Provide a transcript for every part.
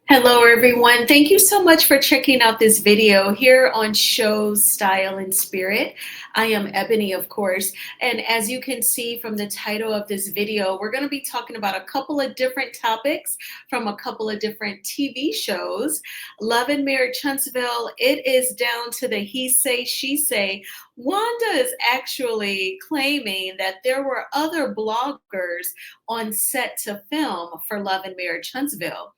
Hello, everyone. Thank you so much for checking out this video here on Shows, Style, and Spirit. I am Ebony, of course. And as you can see from the title of this video, we're going to be talking about a couple of different topics from a couple of different TV shows. Love and Marriage Huntsville, it is down to the he say, she say. Wanda is actually claiming that there were other bloggers on set to film for Love and Marriage Huntsville.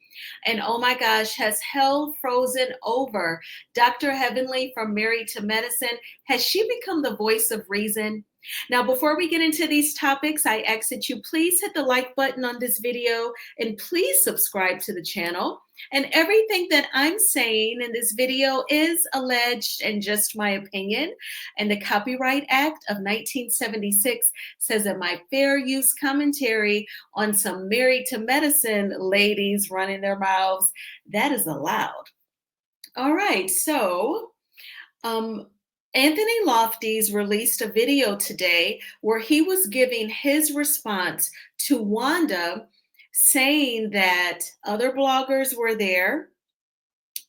And oh my gosh, has hell frozen over? Dr. Heavenly from Married to Medicine, has she become the voice of reason? Now, before we get into these topics, I ask that you please hit the like button on this video and please subscribe to the channel. And everything that I'm saying in this video is alleged and just my opinion. And the Copyright Act of 1976 says that my fair use commentary on some Married to Medicine ladies running their mouths, that is allowed. All right, so Anthony Lofty's released a video today where he was giving his response to Wanda, saying that other bloggers were there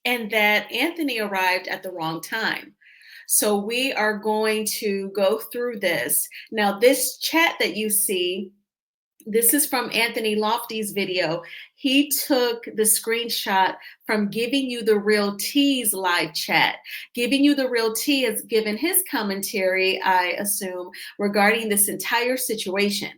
and that Anthony arrived at the wrong time. So we are going to go through this. Now, this chat that you see, this is from Anthony Lofty's video. He took the screenshot from Giving You the Real Tea's live chat. Giving You the Real Tea has given his commentary, I assume, regarding this entire situation.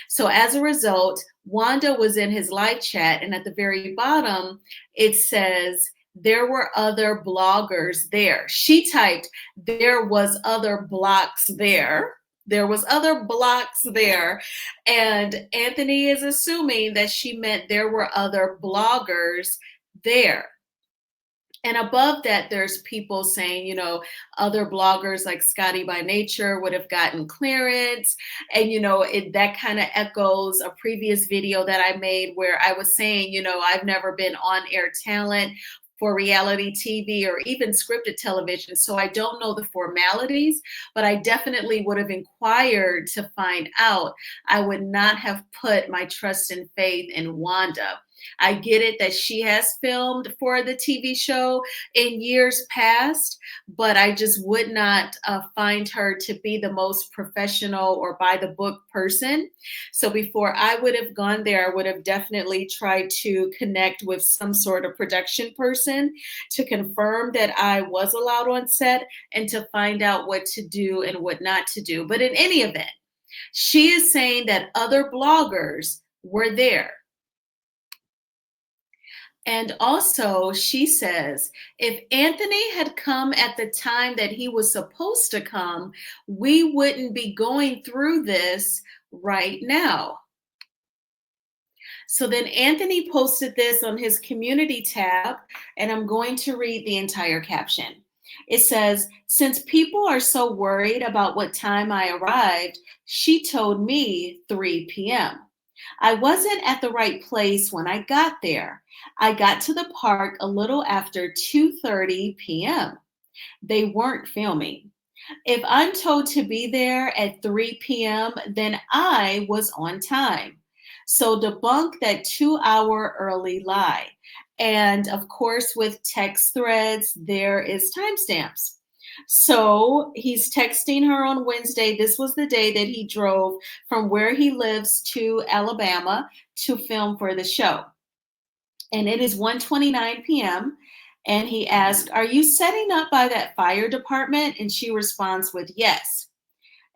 So as a result, Wanda was in his live chat, and at the very bottom, it says, there were other bloggers there. She typed, there was other blocks there. There was other blocks there. And Anthony is assuming that she meant there were other bloggers there. And above that, there's people saying, other bloggers like Scotty by Nature would have gotten clearance. And, that kind of echoes a previous video that I made where I was saying, I've never been on air talent for reality TV or even scripted television. So I don't know the formalities, but I definitely would have inquired to find out. I would not have put my trust and faith in Wanda. I get it that she has filmed for the TV show in years past, but I just would not find her to be the most professional or by the book person. So before I would have gone there, I would have definitely tried to connect with some sort of production person to confirm that I was allowed on set and to find out what to do and what not to do. But in any event, she is saying that other bloggers were there. And also, she says, if Anthony had come at the time that he was supposed to come, we wouldn't be going through this right now. So then Anthony posted this on his community tab, and I'm going to read the entire caption. It says, since people are so worried about what time I arrived, she told me 3 p.m. I wasn't at the right place when I got there. I got to the park a little after 2:30 p.m. They weren't filming. If I'm told to be there at 3 p.m., then I was on time. So debunk that 2-hour early lie. And of course, with text threads, there is timestamps. So he's texting her on Wednesday. This was the day that he drove from where he lives to Alabama to film for the show. And it is 1:29 p.m. And he asked, are you setting up by that fire department? And she responds with yes.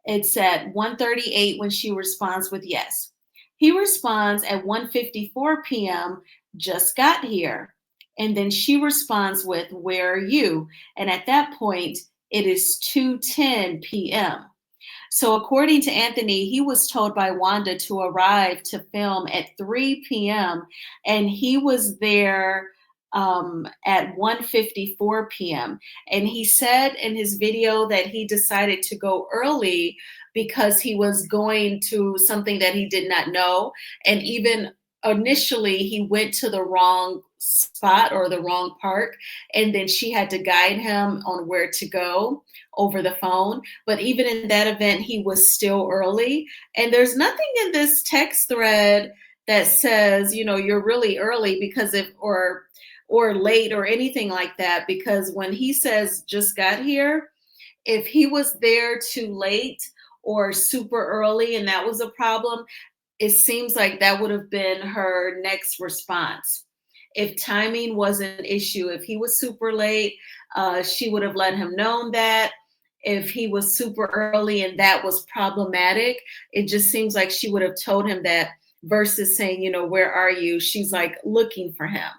It's at 1:38 when she responds with yes. He responds at 1:54 p.m., just got here. And then she responds with, where are you? And at that point, it is 2:10 p.m. So according to Anthony, he was told by Wanda to arrive to film at 3 p.m. and he was there at 1:54 p.m. And he said in his video that he decided to go early because he was going to something that he did not know. And even initially, he went to the wrong spot or the wrong park, and then she had to guide him on where to go over the phone. But even in that event, he was still early. And there's nothing in this text thread that says, you're really early because if or late or anything like that, because when he says just got here, if he was there too late or super early and that was a problem, it seems like that would have been her next response. If timing was an issue, if he was super late, she would have let him know that. If he was super early and that was problematic, it just seems like she would have told him that versus saying, where are you? She's like looking for him.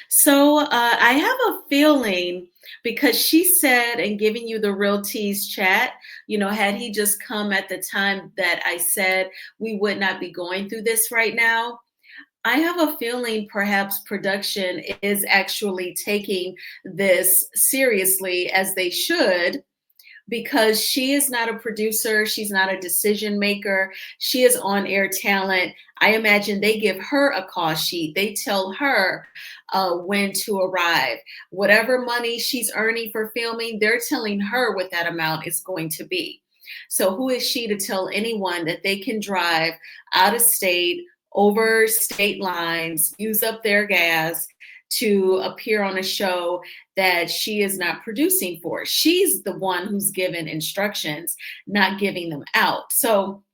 So I have a feeling because she said and giving you the real tease chat, had he just come at the time that I said we would not be going through this right now. I have a feeling perhaps production is actually taking this seriously as they should because she is not a producer, she's not a decision maker, she is on air talent. I imagine they give her a call sheet, they tell her when to arrive. Whatever money she's earning for filming, they're telling her what that amount is going to be. So, who is she to tell anyone that they can drive out of state, over state lines, use up their gas to appear on a show that she is not producing for? She's the one who's given instructions, not giving them out. So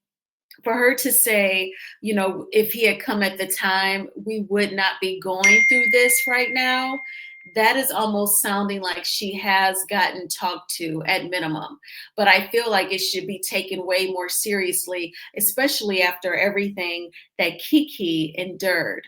for her to say, if he had come at the time, we would not be going through this right now. That is almost sounding like she has gotten talked to at minimum. But I feel like it should be taken way more seriously, especially after everything that Kiki endured.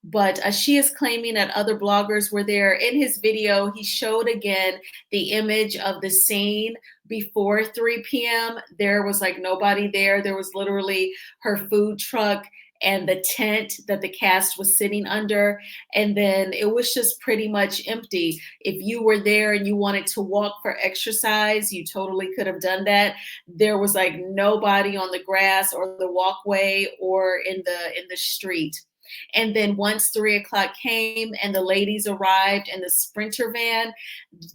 But she is claiming that other bloggers were there. In his video, he showed again the image of the scene before 3 p.m. There was like nobody there. There was literally her food truck and the tent that the cast was sitting under. And then it was just pretty much empty. If you were there and you wanted to walk for exercise, you totally could have done that. There was like nobody on the grass or the walkway or in the street. And then once 3 o'clock came and the ladies arrived in the Sprinter van,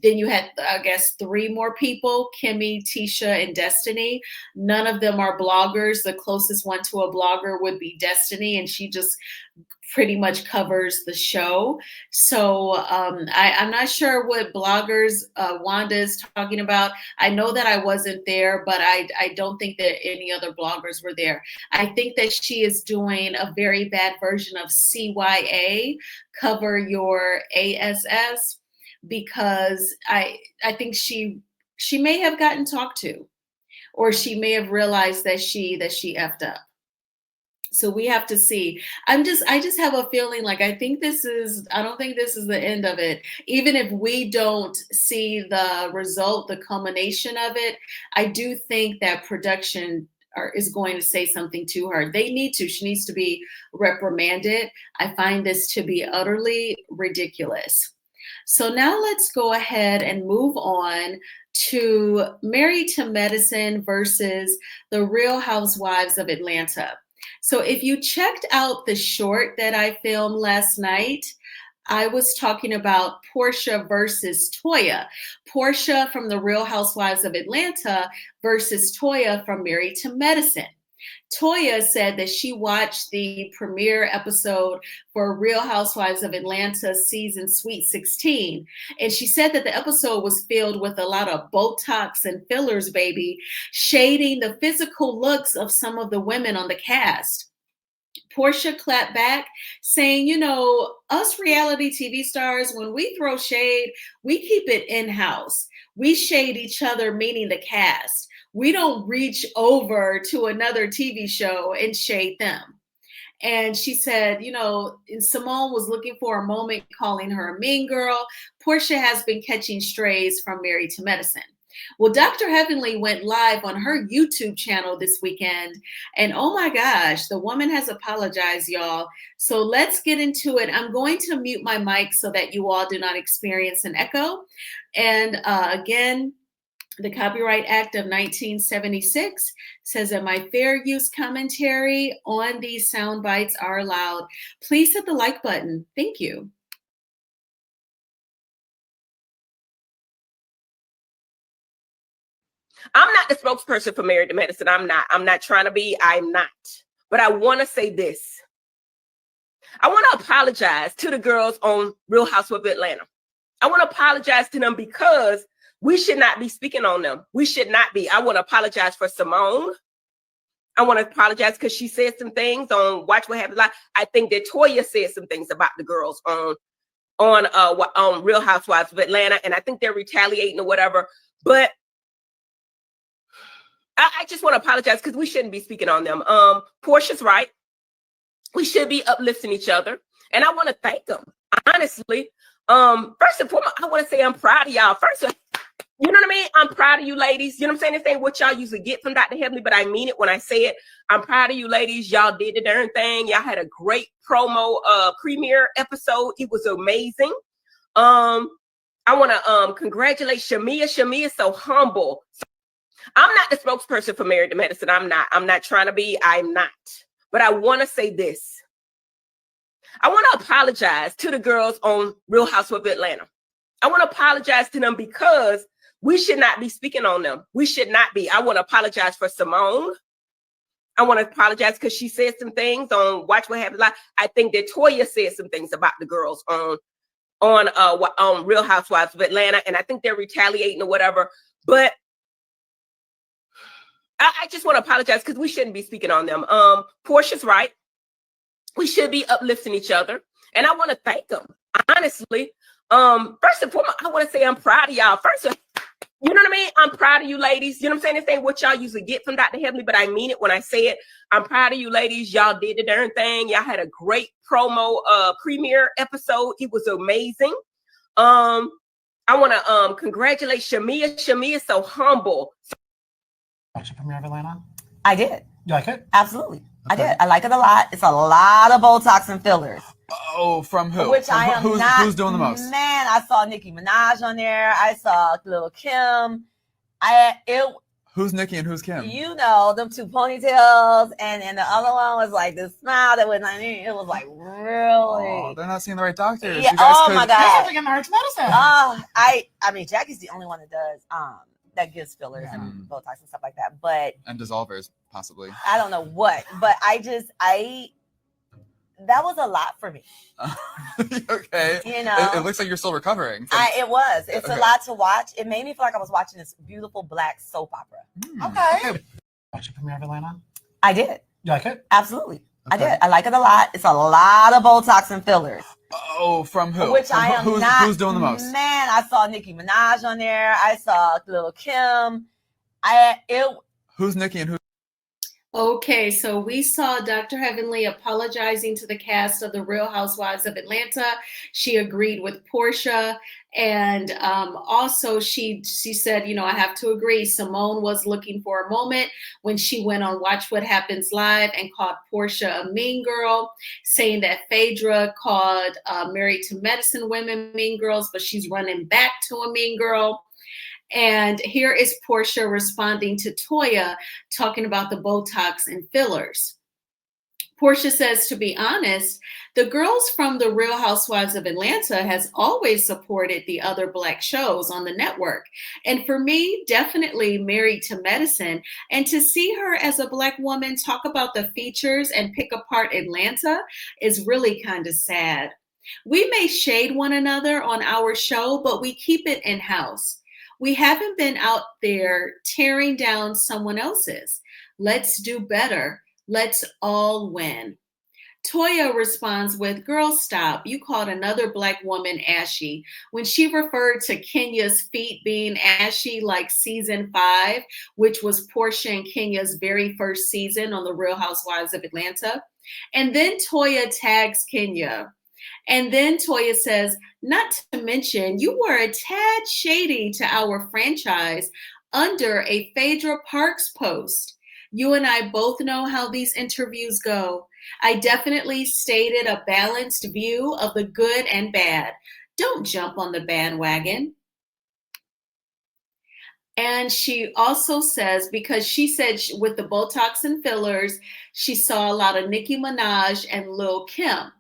then you had, I guess, three more people, Kimmy, Tisha, and Destiny. None of them are bloggers. The closest one to a blogger would be Destiny, and she just pretty much covers the show. So I'm not sure what bloggers Wanda is talking about. I know that I wasn't there, but I don't think that any other bloggers were there. I think that she is doing a very bad version of CYA, cover your ASS, because I think she may have gotten talked to, or she may have realized that she effed up. So we have to see. I just have a feeling like I don't think this is the end of it. Even if we don't see the result, the culmination of it, I do think that production is going to say something to her. They need to. She needs to be reprimanded. I find this to be utterly ridiculous. So now let's go ahead and move on to Married to Medicine versus the Real Housewives of Atlanta. So if you checked out the short that I filmed last night, I was talking about Portia versus Toya. Portia from the Real Housewives of Atlanta versus Toya from Married to Medicine. Toya said that she watched the premiere episode for Real Housewives of Atlanta season Sweet 16. And she said that the episode was filled with a lot of Botox and fillers, baby, shading the physical looks of some of the women on the cast. Portia clapped back, saying, us reality TV stars, when we throw shade, we keep it in house. We shade each other, meaning the cast. We don't reach over to another TV show and shade them. And she said, and Simone was looking for a moment calling her a mean girl. Portia has been catching strays from Married to Medicine. Well, Dr. Heavenly went live on her YouTube channel this weekend. And oh my gosh, the woman has apologized, y'all. So let's get into it. I'm going to mute my mic so that you all do not experience an echo. And again, the Copyright Act of 1976 says that my fair use commentary on these sound bites are allowed. Please hit the like button. Thank you. I'm not the spokesperson for Married to Medicine. I'm not trying to be. I'm not. But I want to say this. I want to apologize to the girls on Real Housewives of Atlanta. I want to apologize to them because we should not be speaking on them. We should not be. I want to apologize for Simone. I want to apologize because she said some things on Watch What Happens Live. I think that Toya said some things about the girls on Real Housewives of Atlanta, and I think they're retaliating or whatever. But I just want to apologize because we shouldn't be speaking on them. Portia's right. We should be uplifting each other, and I want to thank them honestly. First and foremost, I want to say I'm proud of y'all. First, you know what I mean? I'm proud of you ladies. You know what I'm saying? This ain't what y'all usually get from Dr. Heavenly, but I mean it when I say it. I'm proud of you ladies. Y'all did the darn thing. Y'all had a great promo premiere episode. It was amazing. I want to congratulate Shamia. Shamia is so humble. I'm not the spokesperson for Married to Medicine. I'm not trying to be. I'm not. But I want to say this. I want to apologize to the girls on Real Housewives of Atlanta. I want to apologize to them because we should not be speaking on them. We should not be. I want to apologize for Simone. I want to apologize because she said some things on Watch What Happens Live. I think that Toya said some things about the girls on Real Housewives of Atlanta, and I think they're retaliating or whatever. But I just want to apologize because we shouldn't be speaking on them. Portia's right. We should be uplifting each other, and I want to thank them honestly. First and foremost, I want to say I'm proud of y'all. First, you know what I mean? I'm proud of you ladies. You know what I'm saying? This ain't what y'all usually get from Dr. Heavenly, but I mean it when I say it. I'm proud of you ladies. Y'all did the darn thing. Y'all had a great promo premiere episode. It was amazing. I want to congratulate Shamia. Shamia is so humble. Watch the premiere of Atlanta? I did. You like it? Absolutely. Okay. I did. I like it a lot. It's a lot of Botox and fillers. Oh, from who? Which I am not. Who's doing the most? Man, I saw Nicki Minaj on there. I saw Lil' Kim. Who's Nicki and who's Kim? You know, them two ponytails, and the other one was like this smile that was, it was like really. Oh, they're not seeing the right doctors. Yeah. Oh my God. They have to get married to medicine. I mean, Jackie's the only one that does that gives fillers and Botox and stuff like that, but and dissolvers possibly. I don't know what, but that was a lot for me. Okay. You know, it looks like you're still recovering. It was. It's a lot to watch. It made me feel like I was watching this beautiful black soap opera. Okay. Watch the premiere of Atlanta? I did. You like it? Absolutely. Okay. I did. I like it a lot. It's a lot of Botox and fillers. Oh, from who? Which I am not. Who's doing the most? Man, I saw Nicki Minaj on there. I saw Lil' Kim. Who's Nicki and who? Okay, so we saw Dr. Heavenly apologizing to the cast of The Real Housewives of Atlanta. She agreed with Portia, and also she said, you know, I have to agree. Simone was looking for a moment when she went on Watch What Happens Live and called Portia a mean girl, saying that Phaedra called Married to Medicine women mean girls, but she's running back to a mean girl. And here is Portia responding to Toya, talking about the Botox and fillers. Portia says, to be honest, the girls from The Real Housewives of Atlanta has always supported the other Black shows on the network. And for me, definitely Married to Medicine. And to see her as a Black woman talk about the features and pick apart Atlanta is really kind of sad. We may shade one another on our show, but we keep it in-house. We haven't been out there tearing down someone else's. Let's do better. Let's all win. Toya responds with, girl, stop. You called another Black woman ashy when she referred to Kenya's feet being ashy like season 5, which was Portia and Kenya's very first season on The Real Housewives of Atlanta. And then Toya tags Kenya. And then Toya says, not to mention, you were a tad shady to our franchise under a Phaedra Parks post. You and I both know how these interviews go. I definitely stated a balanced view of the good and bad. Don't jump on the bandwagon. And she also says, because she said with the Botox and fillers, she saw a lot of Nicki Minaj and Lil' Kim.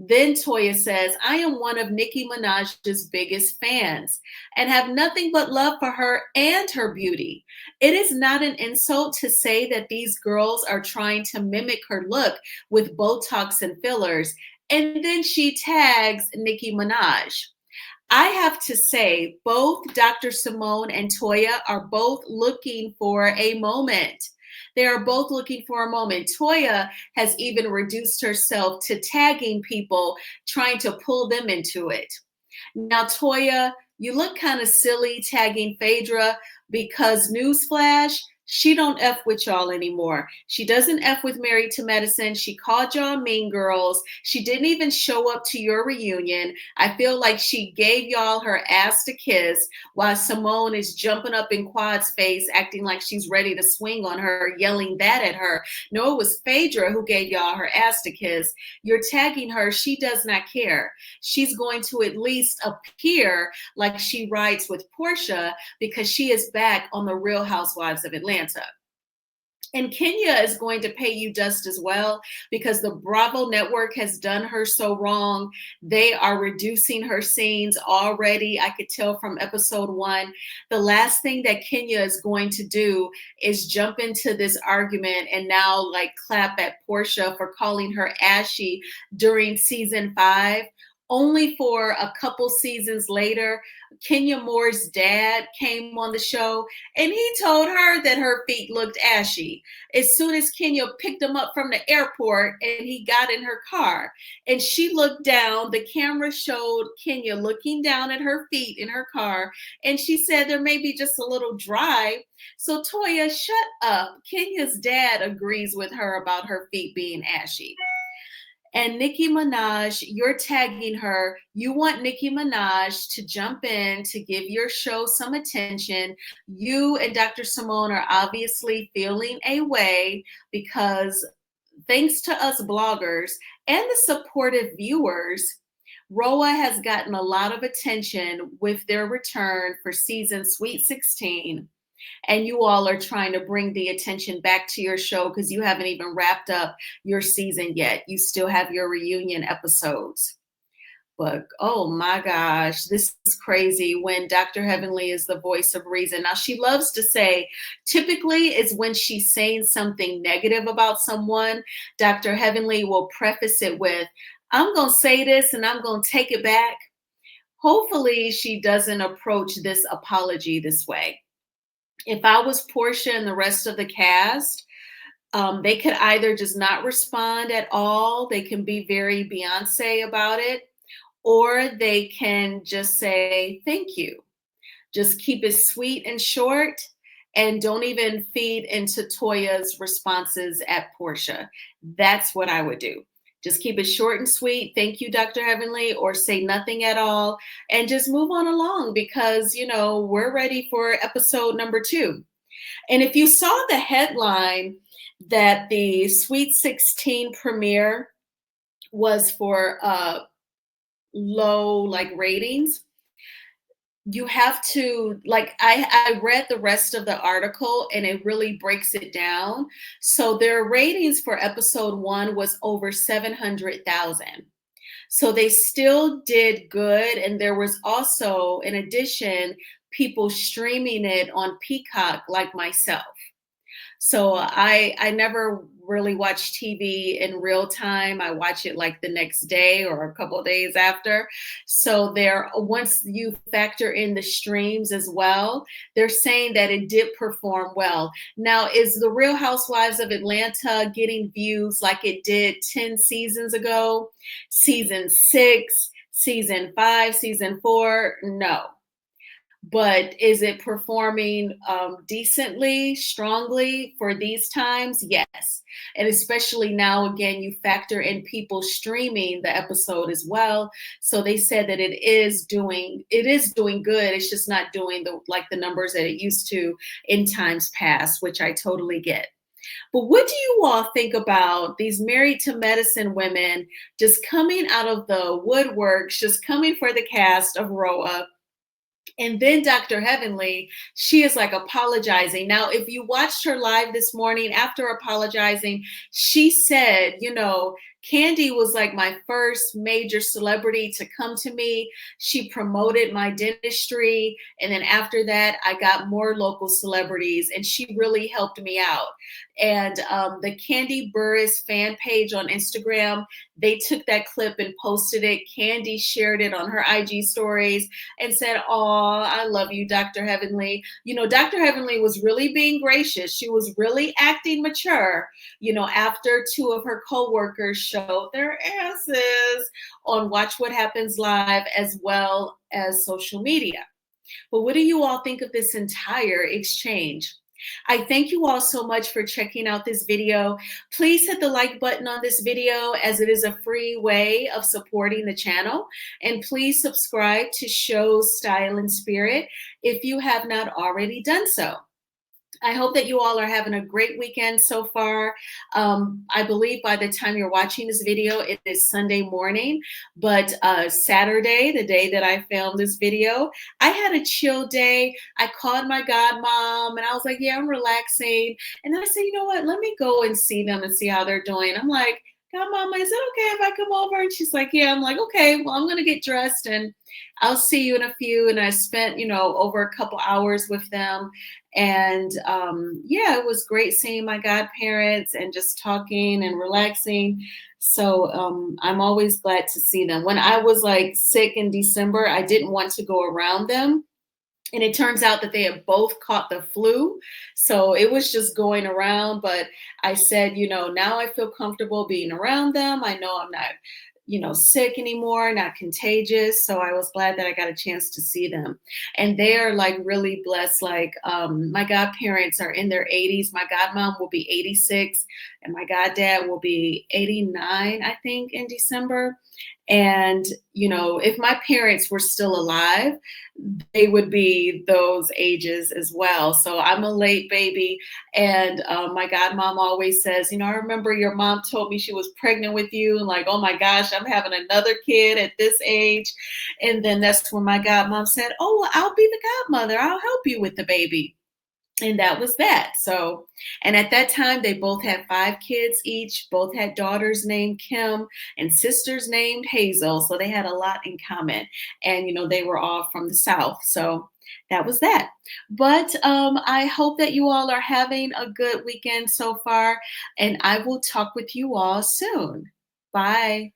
Then Toya says, I am one of Nicki Minaj's biggest fans and have nothing but love for her and her beauty. It is not an insult to say that these girls are trying to mimic her look with Botox and fillers. And then she tags Nicki Minaj. I have to say, both Dr. Simone and Toya are both looking for a moment. They are both looking for a moment. Toya has even reduced herself to tagging people, trying to pull them into it. Now, Toya, you look kind of silly tagging Phaedra because newsflash, she don't F with y'all anymore. She doesn't F with Married to Medicine. She called y'all mean girls. She didn't even show up to your reunion. I feel like she gave y'all her ass to kiss while Simone is jumping up in Quad's face, acting like she's ready to swing on her, yelling that at her. No, it was Phaedra who gave y'all her ass to kiss. You're tagging her. She does not care. She's going to at least appear like she rides with Portia because she is back on the Real Housewives of Atlanta. And Kenya is going to pay you dust as well because the Bravo network has done her so wrong. They are reducing her scenes already. I could tell from episode 1. The last thing that Kenya is going to do is jump into this argument and now like clap at Portia for calling her ashy during season 5. Only for a couple seasons later, Kenya Moore's dad came on the show and he told her that her feet looked ashy. As soon as Kenya picked him up from the airport and he got in her car and she looked down, the camera showed Kenya looking down at her feet in her car and she said there may be just a little dry. So Toya, shut up. Kenya's dad agrees with her about her feet being ashy. And Nicki Minaj, you're tagging her. You want Nicki Minaj to jump in to give your show some attention. You and Dr. Simone are obviously feeling a way because thanks to us bloggers and the supportive viewers, Roa has gotten a lot of attention with their return for season Sweet 16. And you all are trying to bring the attention back to your show because you haven't even wrapped up your season yet. You still have your reunion episodes. But oh my gosh, this is crazy when Dr. Heavenly is the voice of reason. Now, she loves to say, typically it's when she's saying something negative about someone, Dr. Heavenly will preface it with, I'm going to say this and I'm going to take it back. Hopefully she doesn't approach this apology this way. If I was Portia and the rest of the cast, they could either just not respond at all. They can be very Beyonce about it, or they can just say, thank you. Just keep it sweet and short and don't even feed into Toya's responses at Portia. That's what I would do. Just keep it short and sweet. Thank you, Dr. Heavenly, or say nothing at all and just move on along because, you know, we're ready for episode number 2. And if you saw the headline that the Sweet 16 premiere was for low ratings, you have to I read the rest of the article and it really breaks it down. So their ratings for episode 1 was over 700,000. So they still did good. And there was also, in addition, people streaming it on Peacock like myself. So I never really watch TV in real time. I watch it like the next day or a couple of days after. So once you factor in the streams as well, they're saying that it did perform well. Now, is the Real Housewives of Atlanta getting views like it did 10 seasons ago? Season 6, season 5, season 4? No. But is it performing decently, strongly for these times? Yes. And especially now, again, you factor in people streaming the episode as well. So they said that it is doing good. It's just not doing the numbers that it used to in times past, which I totally get. But what do you all think about these Married to Medicine women just coming out of the woodworks, just coming for the cast of Roa? And then Dr. Heavenly, she is apologizing. Now, if you watched her live this morning after apologizing, she said, Candy was like my first major celebrity to come to me. She promoted my dentistry. And then after that, I got more local celebrities, and she really helped me out. And the Candy Burris fan page on Instagram, they took that clip and posted it. Candy shared it on her IG stories and said, "Oh, I love you, Dr. Heavenly." You know, Dr. Heavenly was really being gracious. She was really acting mature, you know, after two of her coworkers showed their asses on Watch What Happens Live as well as social media. But what do you all think of this entire exchange? I thank you all so much for checking out this video. Please hit the like button on this video, as it is a free way of supporting the channel. And please subscribe to Show Style and Spirit if you have not already done so. I hope that you all are having a great weekend so far. I believe by the time you're watching this video, it is Sunday morning, but Saturday, the day that I filmed this video, I had a chill day. I called my godmom and I was like, yeah, I'm relaxing. And then I said, you know what, let me go and see them and see how they're doing. I'm like, Godmama, is it okay if I come over? And she's like, yeah. I'm like, okay, well, I'm going to get dressed and I'll see you in a few. And I spent, you know, over a couple hours with them. And yeah, it was great seeing my godparents and just talking and relaxing. So I'm always glad to see them. When I was like sick in December, I didn't want to go around them. And it turns out that they had both caught the flu. So it was just going around. But I said, you know, now I feel comfortable being around them. I know I'm not, you know, sick anymore, not contagious. So I was glad that I got a chance to see them. And they are like really blessed. Like my godparents are in their 80s. My godmom will be 86 and my goddad will be 89, I think, in December. And, you know, if my parents were still alive, they would be those ages as well. So I'm a late baby. And my godmom always says, you know, I remember your mom told me she was pregnant with you. And like, oh my gosh, I'm having another kid at this age. And then that's when my godmom said, oh, well, I'll be the godmother. I'll help you with the baby. And that was that. So, and at that time, they both had 5 kids each. Both had daughters named Kim and sisters named Hazel. So they had a lot in common. And, you know, they were all from the South. So that was that. But I hope that you all are having a good weekend so far. And I will talk with you all soon. Bye.